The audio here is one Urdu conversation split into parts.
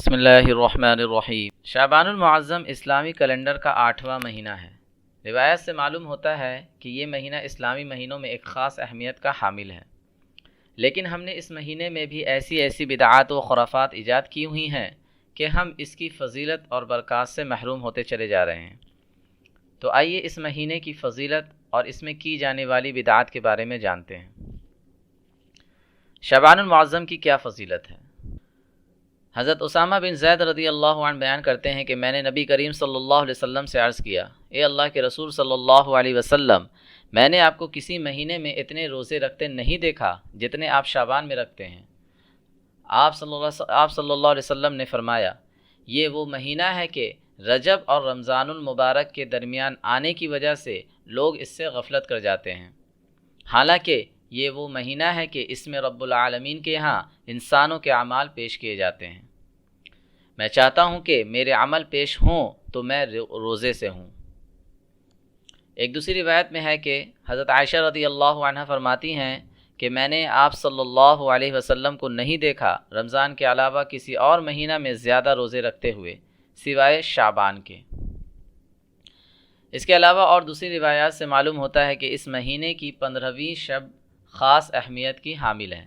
بسم اللہ الرحمن الرحیم۔ شعبان المعظم اسلامی کیلنڈر کا 8واں مہینہ ہے۔ روایت سے معلوم ہوتا ہے کہ یہ مہینہ اسلامی مہینوں میں ایک خاص اہمیت کا حامل ہے، لیکن ہم نے اس مہینے میں بھی ایسی بدعات و خرافات ایجاد کی ہوئی ہیں کہ ہم اس کی فضیلت اور برکات سے محروم ہوتے چلے جا رہے ہیں۔ تو آئیے اس مہینے کی فضیلت اور اس میں کی جانے والی بدعات کے بارے میں جانتے ہیں۔ شعبان المعظم کی کیا فضیلت ہے؟ حضرت اسامہ بن زید رضی اللہ عنہ بیان کرتے ہیں کہ میں نے نبی کریم صلی اللہ علیہ وسلم سے عرض کیا، اے اللہ کے رسول صلی اللہ علیہ وسلم، میں نے آپ کو کسی مہینے میں اتنے روزے رکھتے نہیں دیکھا جتنے آپ شعبان میں رکھتے ہیں۔ آپ صلی اللہ علیہ وسلم نے فرمایا، یہ وہ مہینہ ہے کہ رجب اور رمضان المبارک کے درمیان آنے کی وجہ سے لوگ اس سے غفلت کر جاتے ہیں، حالانکہ یہ وہ مہینہ ہے کہ اس میں رب العالمین کے ہاں انسانوں کے اعمال پیش کیے جاتے ہیں۔ میں چاہتا ہوں کہ میرے عمل پیش ہوں تو میں روزے سے ہوں۔ ایک دوسری روایت میں ہے کہ حضرت عائشہ رضی اللہ عنہ فرماتی ہیں کہ میں نے آپ صلی اللہ علیہ وسلم کو نہیں دیکھا رمضان کے علاوہ کسی اور مہینہ میں زیادہ روزے رکھتے ہوئے سوائے شعبان کے۔ اس کے علاوہ اور دوسری روایات سے معلوم ہوتا ہے کہ اس مہینے کی 15ویں شب خاص اہمیت کی حامل ہے۔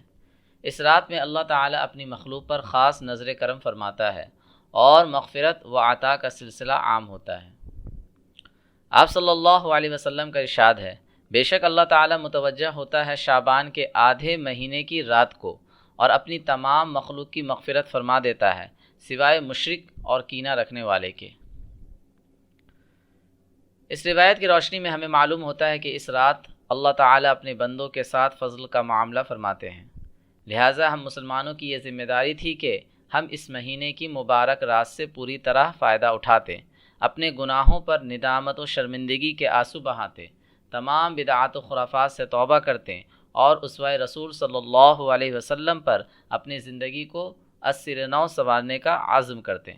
اس رات میں اللہ تعالیٰ اپنی مخلوق پر خاص نظر کرم فرماتا ہے اور مغفرت و عطا کا سلسلہ عام ہوتا ہے۔ آپ صلی اللہ علیہ وسلم کا ارشاد ہے، بے شک اللہ تعالیٰ متوجہ ہوتا ہے شعبان کے آدھے مہینے کی رات کو اور اپنی تمام مخلوق کی مغفرت فرما دیتا ہے سوائے مشرک اور کینہ رکھنے والے کے۔ اس روایت کی روشنی میں ہمیں معلوم ہوتا ہے کہ اس رات اللہ تعالیٰ اپنے بندوں کے ساتھ فضل کا معاملہ فرماتے ہیں، لہٰذا ہم مسلمانوں کی یہ ذمہ داری تھی کہ ہم اس مہینے کی مبارک رات سے پوری طرح فائدہ اٹھاتے، اپنے گناہوں پر ندامت و شرمندگی کے آنسو بہاتے، تمام بدعات و خرافات سے توبہ کرتے اور اسوہ رسول صلی اللہ علیہ وسلم پر اپنی زندگی کو از نو سنوارنے کا عزم کرتے۔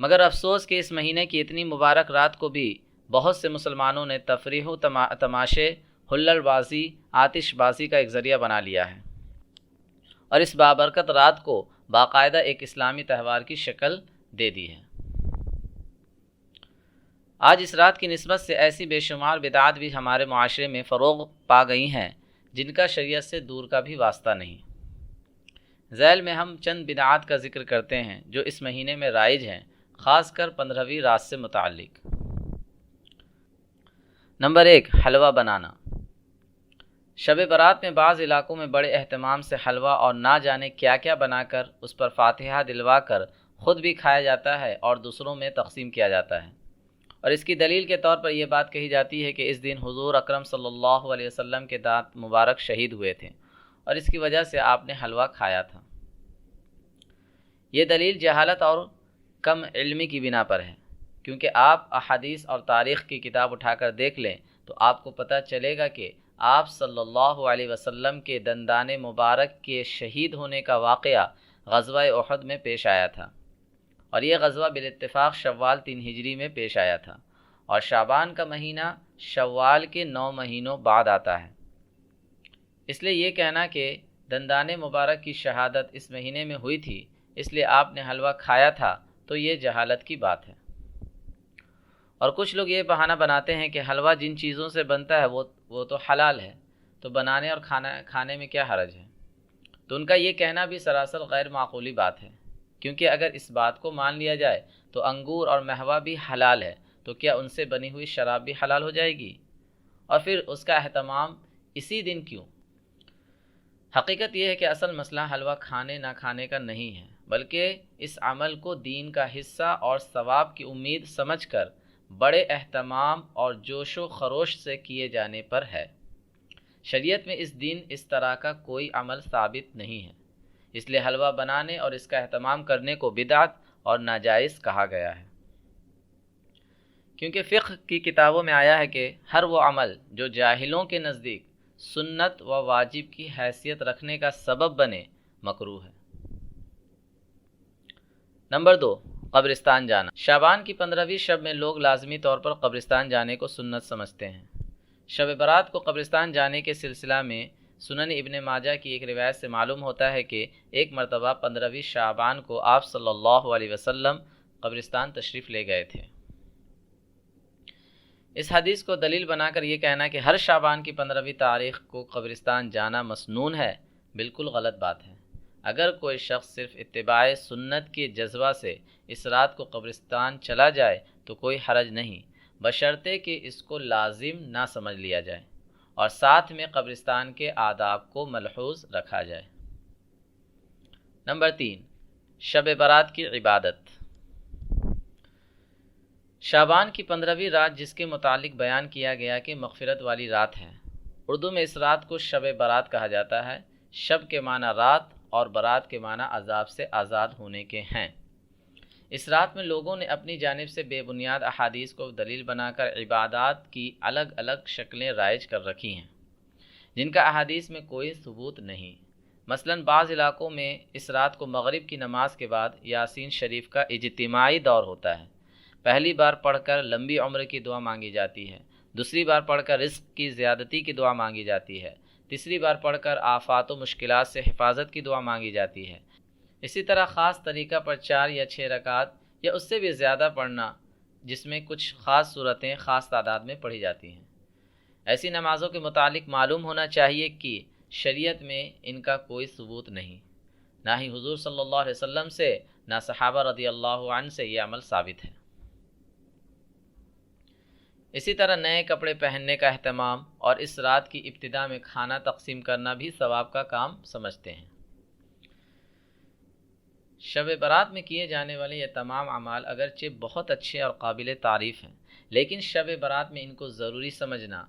مگر افسوس کہ اس مہینے کی اتنی مبارک رات کو بھی بہت سے مسلمانوں نے تفریح و تماشے، ہلڑ بازی، آتش بازی کا ایک ذریعہ بنا لیا ہے اور اس بابرکت رات کو باقاعدہ ایک اسلامی تہوار کی شکل دے دی ہے۔ آج اس رات کی نسبت سے ایسی بے شمار بدعات بھی ہمارے معاشرے میں فروغ پا گئی ہیں جن کا شریعت سے دور کا بھی واسطہ نہیں۔ ذیل میں ہم چند بدعات کا ذکر کرتے ہیں جو اس مہینے میں رائج ہیں، خاص کر 15ویں رات سے متعلق۔ نمبر 1، حلوہ بنانا۔ شب برات میں بعض علاقوں میں بڑے اہتمام سے حلوہ اور نہ جانے کیا کیا بنا کر اس پر فاتحہ دلوا کر خود بھی کھایا جاتا ہے اور دوسروں میں تقسیم کیا جاتا ہے، اور اس کی دلیل کے طور پر یہ بات کہی جاتی ہے کہ اس دن حضور اکرم صلی اللہ علیہ وسلم کے دانت مبارک شہید ہوئے تھے اور اس کی وجہ سے آپ نے حلوہ کھایا تھا۔ یہ دلیل جہالت اور کم علمی کی بنا پر ہے، کیونکہ آپ احادیث اور تاریخ کی کتاب اٹھا کر دیکھ لیں تو آپ کو پتہ چلے گا کہ آپ صلی اللہ علیہ وسلم کے دندان مبارک کے شہید ہونے کا واقعہ غزوہ احد میں پیش آیا تھا، اور یہ غزوہ بالاتفاق شوال 3 ہجری میں پیش آیا تھا، اور شعبان کا مہینہ شوال کے 9 مہینوں بعد آتا ہے۔ اس لیے یہ کہنا کہ دندان مبارک کی شہادت اس مہینے میں ہوئی تھی اس لیے آپ نے حلوہ کھایا تھا تو یہ جہالت کی بات ہے۔ اور کچھ لوگ یہ بہانہ بناتے ہیں کہ حلوہ جن چیزوں سے بنتا ہے وہ تو حلال ہے، تو بنانے اور کھانے میں کیا حرج ہے؟ تو ان کا یہ کہنا بھی سراسر غیر معقولی بات ہے، کیونکہ اگر اس بات کو مان لیا جائے تو انگور اور مہوا بھی حلال ہے، تو کیا ان سے بنی ہوئی شراب بھی حلال ہو جائے گی؟ اور پھر اس کا اہتمام اسی دن کیوں؟ حقیقت یہ ہے کہ اصل مسئلہ حلوہ کھانے نہ کھانے کا نہیں ہے، بلکہ اس عمل کو دین کا حصہ اور ثواب کی امید سمجھ کر بڑے اہتمام اور جوش و خروش سے کیے جانے پر ہے۔ شریعت میں اس دن اس طرح کا کوئی عمل ثابت نہیں ہے، اس لیے حلوہ بنانے اور اس کا اہتمام کرنے کو بدعت اور ناجائز کہا گیا ہے۔ کیونکہ فقہ کی کتابوں میں آیا ہے کہ ہر وہ عمل جو جاہلوں کے نزدیک سنت و واجب کی حیثیت رکھنے کا سبب بنے مکروہ ہے۔ نمبر 2، قبرستان جانا۔ شعبان کی 15ویں شب میں لوگ لازمی طور پر قبرستان جانے کو سنت سمجھتے ہیں۔ شب برات کو قبرستان جانے کے سلسلہ میں سنن ابن ماجہ کی ایک روایت سے معلوم ہوتا ہے کہ ایک مرتبہ 15ویں شعبان کو آپ صلی اللہ علیہ وسلم قبرستان تشریف لے گئے تھے۔ اس حدیث کو دلیل بنا کر یہ کہنا کہ ہر شعبان کی 15ویں تاریخ کو قبرستان جانا مسنون ہے، بالکل غلط بات ہے۔ اگر کوئی شخص صرف اتباع سنت کے جذبہ سے اس رات کو قبرستان چلا جائے تو کوئی حرج نہیں، بشرطے کہ اس کو لازم نہ سمجھ لیا جائے اور ساتھ میں قبرستان کے آداب کو ملحوظ رکھا جائے۔ نمبر 3، شب برات کی عبادت۔ شعبان کی 15ویں رات جس کے متعلق بیان کیا گیا کہ مغفرت والی رات ہے، اردو میں اس رات کو شب برات کہا جاتا ہے۔ شب کے معنی رات اور برات کے معنی عذاب سے آزاد ہونے کے ہیں۔ اس رات میں لوگوں نے اپنی جانب سے بے بنیاد احادیث کو دلیل بنا کر عبادات کی الگ الگ شکلیں رائج کر رکھی ہیں جن کا احادیث میں کوئی ثبوت نہیں۔ مثلاً بعض علاقوں میں اس رات کو مغرب کی نماز کے بعد یاسین شریف کا اجتماعی دور ہوتا ہے۔ پہلی بار پڑھ کر لمبی عمر کی دعا مانگی جاتی ہے، دوسری بار پڑھ کر رزق کی زیادتی کی دعا مانگی جاتی ہے، تیسری بار پڑھ کر آفات و مشکلات سے حفاظت کی دعا مانگی جاتی ہے۔ اسی طرح خاص طریقہ پر 4 یا 6 رکعات یا اس سے بھی زیادہ پڑھنا، جس میں کچھ خاص صورتیں خاص تعداد میں پڑھی جاتی ہیں۔ ایسی نمازوں کے متعلق معلوم ہونا چاہیے کہ شریعت میں ان کا کوئی ثبوت نہیں، نہ ہی حضور صلی اللہ علیہ وسلم سے، نہ صحابہ رضی اللہ عنہ سے یہ عمل ثابت ہے۔ اسی طرح نئے کپڑے پہننے کا اہتمام اور اس رات کی ابتدا میں کھانا تقسیم کرنا بھی ثواب کا کام سمجھتے ہیں۔ شب برات میں کیے جانے والے یہ تمام اعمال اگرچہ بہت اچھے اور قابل تعریف ہیں، لیکن شب برات میں ان کو ضروری سمجھنا،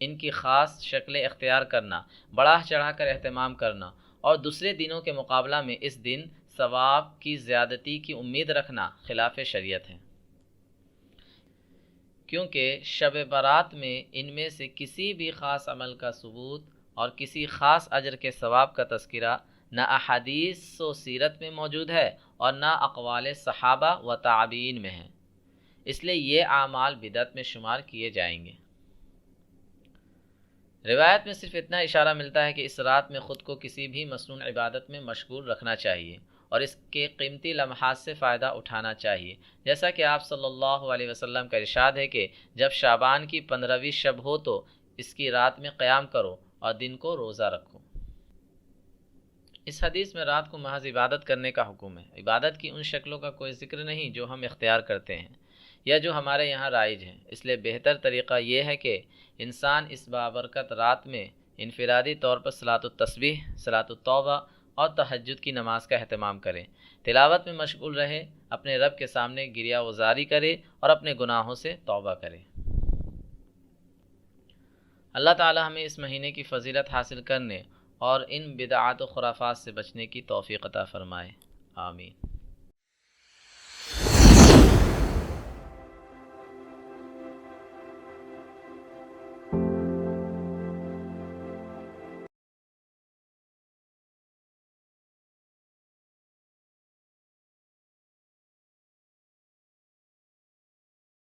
ان کی خاص شکلیں اختیار کرنا، بڑھا چڑھا کر اہتمام کرنا اور دوسرے دنوں کے مقابلہ میں اس دن ثواب کی زیادتی کی امید رکھنا خلاف شریعت ہے، کیونکہ شب برات میں ان میں سے کسی بھی خاص عمل کا ثبوت اور کسی خاص اجر کے ثواب کا تذکرہ نہ احادیث و سیرت میں موجود ہے اور نہ اقوال صحابہ و تابعین میں ہے، اس لیے یہ اعمال بدعت میں شمار کیے جائیں گے۔ روایت میں صرف اتنا اشارہ ملتا ہے کہ اس رات میں خود کو کسی بھی مسنون عبادت میں مشغول رکھنا چاہیے اور اس کے قیمتی لمحات سے فائدہ اٹھانا چاہیے، جیسا کہ آپ صلی اللہ علیہ وسلم کا ارشاد ہے کہ جب شعبان کی 15ویں شب ہو تو اس کی رات میں قیام کرو اور دن کو روزہ رکھو۔ اس حدیث میں رات کو محض عبادت کرنے کا حکم ہے۔ عبادت کی ان شکلوں کا کوئی ذکر نہیں جو ہم اختیار کرتے ہیں یا جو ہمارے یہاں رائج ہیں، اس لیے بہتر طریقہ یہ ہے کہ انسان اس بابرکت رات میں انفرادی طور پر صلاۃ التسبیح، صلاۃ التوبہ اور تہجد کی نماز کا اہتمام کرے، تلاوت میں مشغول رہے، اپنے رب کے سامنے گریہ وزاری کرے اور اپنے گناہوں سے توبہ کرے۔ اللہ تعالی ہمیں اس مہینے کی فضیلت حاصل کرنے اور ان بدعات و خرافات سے بچنے کی توفیق عطا فرمائے، آمین۔